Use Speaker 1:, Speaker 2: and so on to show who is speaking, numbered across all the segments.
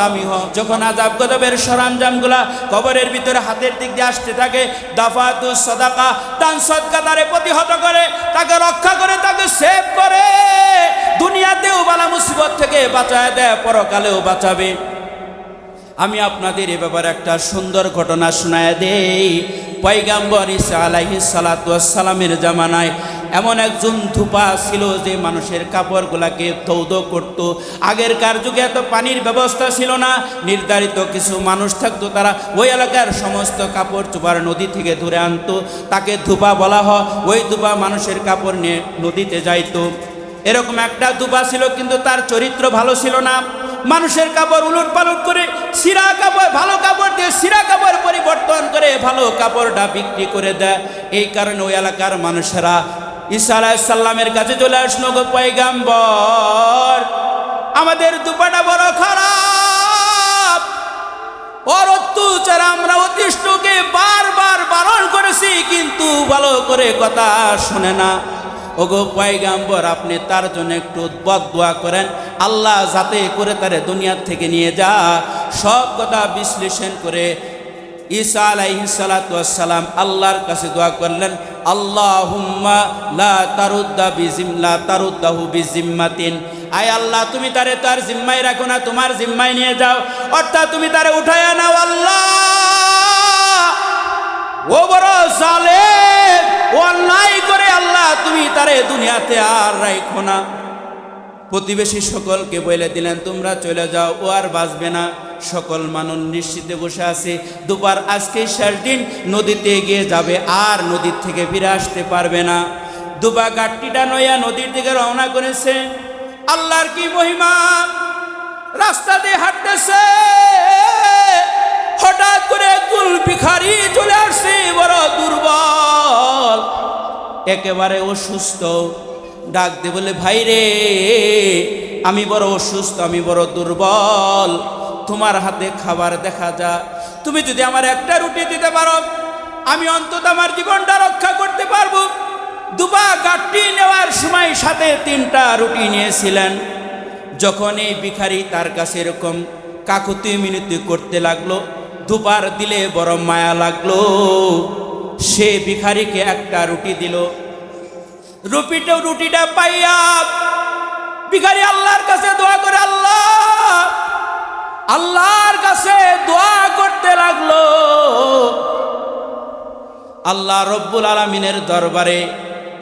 Speaker 1: দামি হয়। যখন আযাব গজবের সরঞ্জামগুলা কবরের ভিতরে হাতের দিক দিয়ে আসতে থাকে, দাফাতুস সাদাকা, দান সদকা তারে প্রতিহত করে, তাকে রক্ষা করে, তাকে সেভ করে, দুনিয়াতেও বালা মুসিবত থেকে বাঁচায় দেয়, পরকালেও বাঁচাবে। আমি আপনাদের এ ব্যাপারে একটা সুন্দর ঘটনা শোনায় দেই। পয়গম্বর ঈসা আলাইহিস সালাতু ওয়াস সালামের জামানায় এমন একজন ধূপা ছিল যে মানুষের কাপড়গুলাকে ধৌত করত। আগেরকার যুগে এত পানির ব্যবস্থা ছিল না, নির্ধারিত কিছু মানুষ থাকতো, তারা ওই এলাকার সমস্ত কাপড় চোপড় নদী থেকে ধরে আনতো, তাকে ধূপা বলা হয়। ওই ধূপা মানুষের কাপড় নিয়ে নদীতে যাইতো। এরকম একটা ধূপা ছিল, কিন্তু তার চরিত্র ভালো ছিল না। মানুষের কাপড় উলট পালট করে, সিরা কাপড়, ভালো কাপড় দিয়ে সিরা কাপড় পরিবর্তন করে ভালো কাপড়টা বিক্রি করে দেয়। এই কারণে ওই এলাকার মানুষেরা ঈসা আলাইহিস সালামের কাছে চলে আসলো, গো পয়গম্বর, আমাদের ধূপাটা বড় খারাপ, ওর অত্যাচার আমরা অতিষ্ঠকে বারবার বারণ করেছি, কিন্তু ভালো করে কথা শোনে না। ওগো পয়গম্বর, আপনি তার জন্য একটু বদদোয়া করেন, আল্লাহ যাতে করে তারে দুনিয়া থেকে নিয়ে যা। সব কথা বিশ্লেষণ করে ঈসা আলাইহিস সালাতু ওয়াস সালাম আল্লাহর কাছে দোয়া করলেন, আল্লাহুম্মা লা তারুদ্দা বিজিম্লা তারুদ্দাহু বিজিম্মাতিন, আয় আল্লাহ, তুমি তারে তার জিম্মায় রাখো না, তোমার জিম্মায় নিয়ে যাও, অর্থাৎ তুমি তারে উঠায়া নাও। আল্লাহ, ও বড় জালেম, ও অন্যায় করে, আল্লাহ তুমি তারে দুনিয়াতে আর রাখো না। প্রতিবেশী সকলকে বলে দিলেন, তোমরা চলে যাও, ও আর বাঁচবে না। সকল মানুষ নিশ্চিতে বসে আছে, দুবার আজকে শেষ দিন, নদীতে গিয়ে যাবে, আর নদীর থেকে ফিরে আসতে পারবে না। দুবা গাট্টিটা নয়া নদীর দিকে রওনা করেছে। আল্লাহর কি মহিমা, রাস্তা দিয়ে হাঁটতেছে, হঠাৎ করে একজন ভিখারি চলে আসছে, বড় দুর্বল, একেবারে অসুস্থ। ডাক দে বলে, ভাই রে, আমি বড় অসুস্থ, আমি বড় দুর্বল, তোমার হাতে খাবার দেখা যা, তুমি যদি আমার একটা রুটি দিতে পারো, আমি অন্তত আমার জীবনটা রক্ষা করতে পারবো। দুবা গাঁটটি নেওয়ার সময় সাথে 3টা রুটি নিয়েছিলেন। যখন এই ভিখারি তার কাছে এরকম কাকুতি মিনতি করতে লাগলো, দুবার দিলে বড় মায়া লাগলো, সে ভিখারিকে একটা রুটি দিল। রুটিটা পাইয়া ভিখারি আল্লাহর কাছে দোয়া করে, আল্লাহর কাছে দোয়া করতে লাগলো। আল্লাহ রব্বুল আলামিনের দরবারে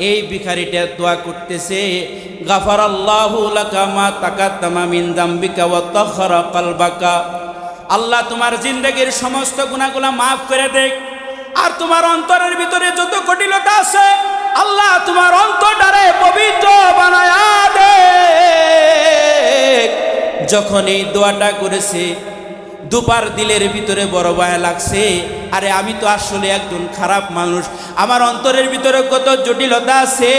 Speaker 1: এই ভিখারিটা দোয়া করতেছে, গাফারাল্লাহু লাকা মা তাকাদ্দামা মিন যামবিকা ওয়া তাহহারা কলবাকা, আল্লাহ তোমার জিন্দেগীর সমস্ত গুনাহগুলো মাফ করে দেখ, আর তোমার অন্তরের ভিতরে যত কঠিনতা আছে, আল্লাহ তোমার অন্তরটারে পবিত্র বানায়া দে। যখন এই দোয়াটা করেছে, দুবার দিলের ভিতরে বড় মায়া লাগছে। আরে আমি তো আসলে একজন খারাপ মানুষ, আমার অন্তরের ভিতরে কত জটিলতা আছে।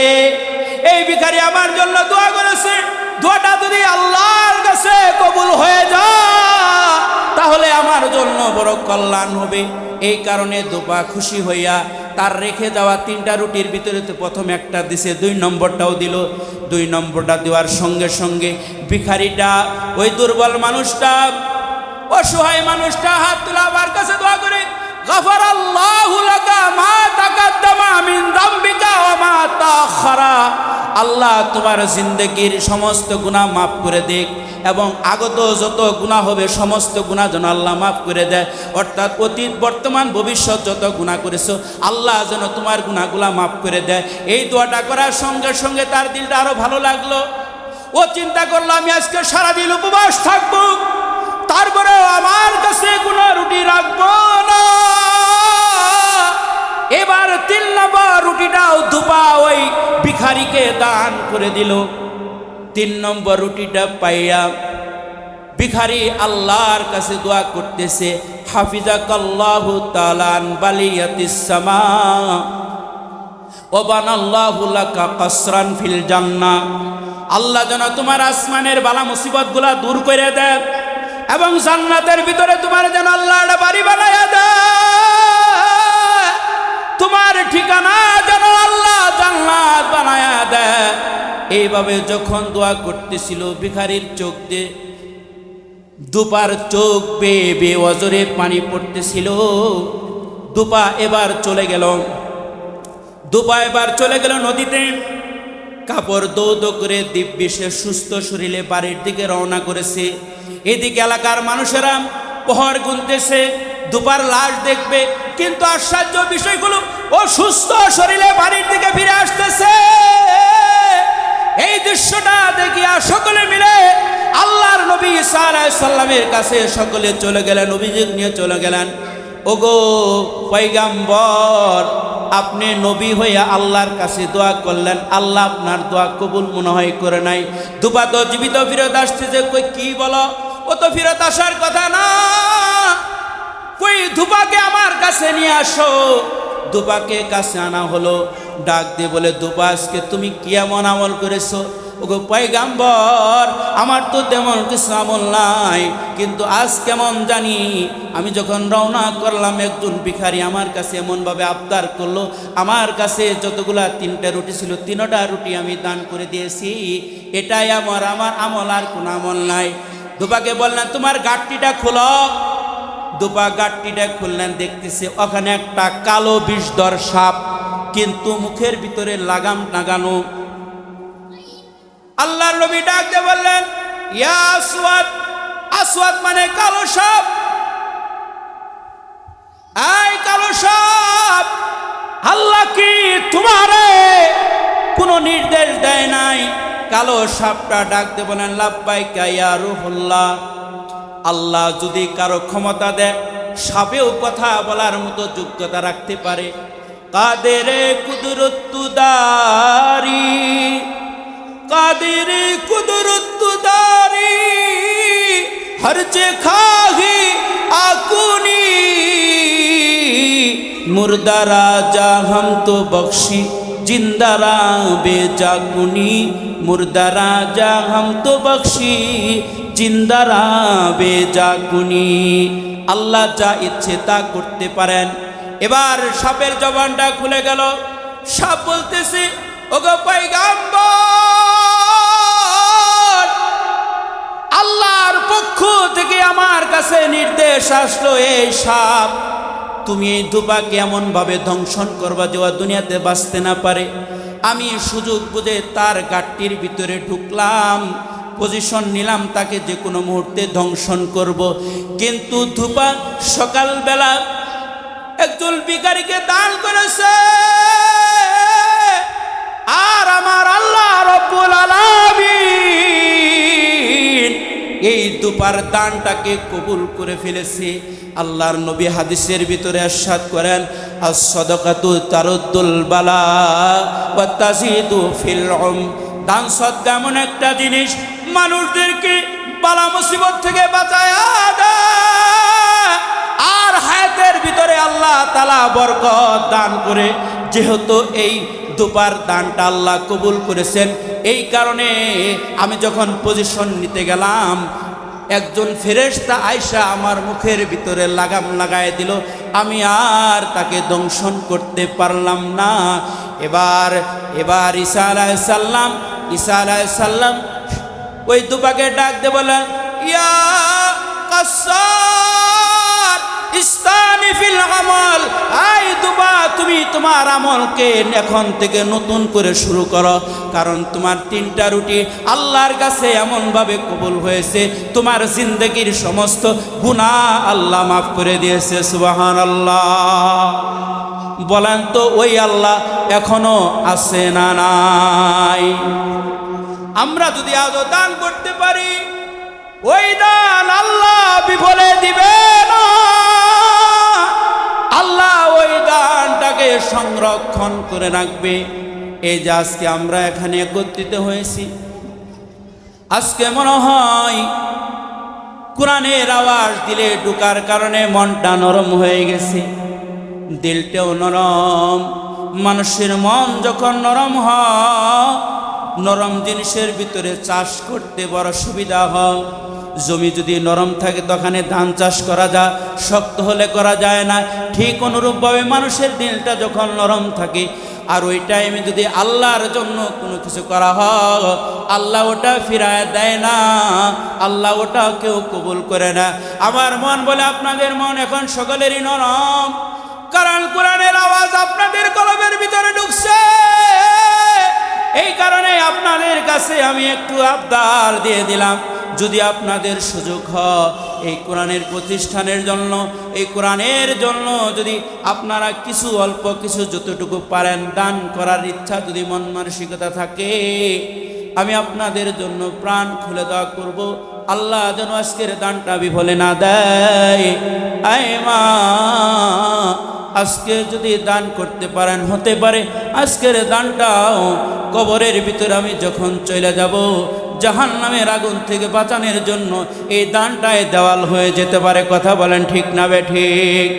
Speaker 1: এই ভিখারি আমার জন্য দোয়া করেছে, দোয়াটা যদি আল্লাহর কাছে কবুল হয়ে যায়, তাহলে আমার জন্য বড় কল্যাণ হবে। এই কারণে দুপা খুশি হইয়া তার রেখে যাওয়া 3টা রুটির ভিতরে তো প্রথম একটা দিছে, 2 নম্বরটাও দিল। 2 নম্বরটা দেওয়ার সঙ্গে সঙ্গে ভিখারিটা, ওই দুর্বল মানুষটা, অসহায় মানুষটা হাত তুলে আমার কাছে দোয়া করে, গাফারাল্লাহু লাকা মা তাকাদ্দামা মিন যামবিকা ওয়া মা তাআখারা, আল্লাহ তোমার জিন্দেগীর সমস্ত গুনাহ মাফ করে দেখ, এবং আগত যত গুনাহ হবে সমস্ত গুনাহ যেন আল্লাহ মাফ করে দেয়। অর্থাৎ অতীত বর্তমান ভবিষ্যৎ যত গুনাহ করেছো, আল্লাহ যেন তোমার গুনাহগুলা মাফ করে দেয়। এই দোয়াটা করার সঙ্গে সঙ্গে তার দিলটা আরো ভালো লাগলো। ও চিন্তা করলো, আমি আজকে সারাদিন উপবাস থাকবো, তারপরেও আমার কাছে কোনো রুটি রাখবো না। এবার 3 নম্বর রুটিটাও দুপা ওই ভিখারিকে দান করে দিল। 3 নম্বর রুটিটা পাইয়া ভিখারি আল্লাহর কাছে দোয়া করতেছে, হাফিজাকাল্লাহু তাআলা আন বালিয়াতিস সামা ওয়া বানাল্লাহু লাকা কাসরান ফিল জান্নাহ, আল্লাহ যেন তোমার আসমানের বালা মুসিবতগুলা দূর করে দেয়, এবং জান্নাতের ভিতরে তোমার যেন আল্লাহ একটা বাড়ি বানায়া দেয়, তোমার ঠিকানা যেন আল্লাহ জান্নাত বানায়া দেয়। এইভাবে যখন দোয়া করতেছিল, ভিখারির চোখ দিয়ে দুপার চোখ বেয়ে বেয়ে অজরে পানি পড়তেছিল। দুপা এবার চলে গেল, দুপা এবার চলে গেল নদীতে। কাপড় দৌদ করে দিব্যি সে সুস্থ শরীরে বাড়ির দিকে রওনা করেছে। এদিকে এলাকার মানুষেরা পহর গুনতেছে, দুপার লাশ দেখবে, কিন্তু আশ্চর্য বিষয়গুলো ও সুস্থ শরীরে বাড়ির দিকে ফিরে আসতেছে। এই দৃশ্যটা দেখিয়া সকলে মিলে আল্লাহর নবী ঈসা আলাইহিস সালামের কাছে সকলে চলে গেলেন, অভিযোগ নিয়ে চলে গেলেন, ওগো পয়গাম্বর, আপনি নবী হইয়া আল্লাহর কাছে দোয়া করলেন, আল্লাহ আপনার দোয়া কবুল মনে হয় করে নাই। দুপা তো জীবিত ফিরত আসতেছে। কই কি বলো, ও তো ফিরত আসার কথা না, কই দুপাকে আমার কাছে নিয়ে আসো। দুপাকে কাছে আনা হলো, ডাক দিয়ে বলে, দুপা আজকে তুমি কি এমন আমল করেছো? ওগো পয়গাম্বর, আমার তো তেমন কিছু আমল নাই, কিন্তু আজ কেমন জানি আমি যখন রওনা করলাম একজন ভিখারি আমার কাছে এমনভাবে আবদার করলো, আমার কাছে যতগুলা 3টা রুটি ছিল 3টা রুটি আমি দান করে দিয়েছি, এটাই আমার আমল, আর কোনো আমল নাই। দুপাকে বললেন, তোমার গাঁটটিটা খোলো। দুপা গাঁটটিটা খুললেন, দেখতেছে ওখানে একটা কালো বিষধর সাপ, কিন্তু মুখের ভিতরে লাগাম লাগানো। আল্লাহর নবী ডাক দিয়ে বললেন, ইয়া আসওয়াদ, আসওয়াদ মানে কালো সাপ, এই কালো সাপ, আল্লাহ কি তোমারে কোনো নির্দেশ দেয় নাই? কালো সাপটা ডাক দিয়ে বলেন, লাব্বাইকা ইয়া রূহুল্লাহ, আল্লাহ যদি কারো ক্ষমতা দেয় সাপেও কথা বলার মতো যোগ্যতা রাখতে পারে, কাদেরে কুদরতুদারি, কাদেরে কুদরতুদারি, হর যে খাহি আকুনি, মুর্দা রাজা হাম তো বখশি, জিন্দারা বেজাকুনি, মুর্দা রাজা হাম তো বখশি, জিন্দারা বেজাকুনি। আল্লাহ যা ইচ্ছে তা করতে পারেন। এবার সাপের জবানটা খুলে গেল। সাপ বলতেছে, ওগো পয়গাম্বর, আল্লাহর পক্ষ থেকে আমার কাছে নির্দেশ আসলো, এই সাপ তুমি এই দুপাকে এমন ভাবে ধ্বংসন করবা যে দুনিয়াতে বাঁচতে না পারে। আমি সুযোগ বুঝে তার গাঁটটির ভিতরে ঢুকলাম, পজিশন নিলাম, তাকে যে কোনো মুহূর্তে ধ্বংসন করব। কিন্তু ধুপা সকালবেলা একজন ভিখারীকে দান করেছে, আর আমার আল্লাহ রব্বুল আলামিন এই দুপার দানটাকে কবুল করে ফেলেছে। আল্লাহর নবী হাদিসের ভিতরে ইরশাদ করেন, আস-সাদাকাতু তারুদ্দুল বালা ওয়া তাজিদু ফিল দান সদকা এমন একটা জিনিস মানুষদেরকে বালা মুসিবত থেকে বাঁচায় দেয়, আর হায়াতের ভিতরে আল্লাহ তাআলা বরকত দান করে। যেহেতু এই দুপার দানটা আল্লাহ কবুল করেছেন, এই কারণে আমি যখন পজিশন নিতে গেলাম, একজন ফেরেশতা আয়সা আমার মুখের ভিতরে লাগাম লাগায় দিল, আমি আর তাকে দংশন করতে পারলাম না। এবার ঈসা আলাইহিস সালাম ওই দুপাকে ডাক দিয়ে বলেন, ইয়া কাসার ইস্তানি ফিল আমাল, আই দুপা তুমি তোমার আমলকে এখন থেকে নতুন করে শুরু করো, কারণ তোমার 3টা রুটি আল্লাহর কাছে এমনভাবে কবুল হয়েছে, তোমার জিন্দগির সমস্ত গুনাহ আল্লাহ মাফ করে দিয়েছে। সুবহানাল্লাহ। বলেন তো ওই আল্লাহ এখনো আছে না নাই? আমরা যদি আজও দান করতে পারি, ওই দান আল্লাহ বিফলে দিবে না। আল্লাহ ওই দানটাকে সংরক্ষণ করে রাখবে। এই যে আজকে আমরা এখানে একত্রিত হয়েছি, আজকে মনে হয় কোরআনের আওয়াজ দিলে ঢোকার কারণে মনটা নরম হয়ে গেছে, দিলটাও নরম। মানুষের মন যখন নরম হয়, নরম জিনিসের ভিতরে চাষ করতে বড় সুবিধা হয়। জমি যদি নরম থাকে তখন ধান চাষ করা যায়, শক্ত হলে করা যায় না। ঠিক অনুরূপভাবে মানুষের দিলটা যখন নরম থাকে, আর ওই টাইমে যদি আল্লাহর জন্য কোনো কিছু করা হয়, আল্লাহ ওটা ফিরায় দেয় না, আল্লাহ ওটা কেউ কবুল করে না। আমার মন বলে আপনাদের মন এখন সকলেরই নরম, কারণ কোরআনের আওয়াজ আপনাদের কলবের ভিতরে ঢুকছে। এই কারণে আপনাদের কাছে আমি একটু আবদার দিয়ে দিলাম, যদি আপনাদের সুযোগ হয় এই কোরআনের প্রতিষ্ঠানের জন্য, এই কোরআনের জন্য যদি আপনারা কিছু অল্প কিছু যতটুকু পারেন দান করার ইচ্ছা যদি মন মানসিকতা থাকে, আমি আপনাদের জন্য প্রাণ খুলে দেওয়া করব। আল্লাহ যেন আজকের দানটা বিফলে না দেয়। আয় মা, আজকে যদি দান করতে পারেন, হতে পারে আজকের দানটাও কবরের ভিতরে আমি যখন চলে যাব, জাহান্নামের আগুন থেকে বাঁচানোর জন্য এই দানটায় দেওয়াল হয়ে যেতে পারে। কথা বলেন ঠিক না বে ঠিক?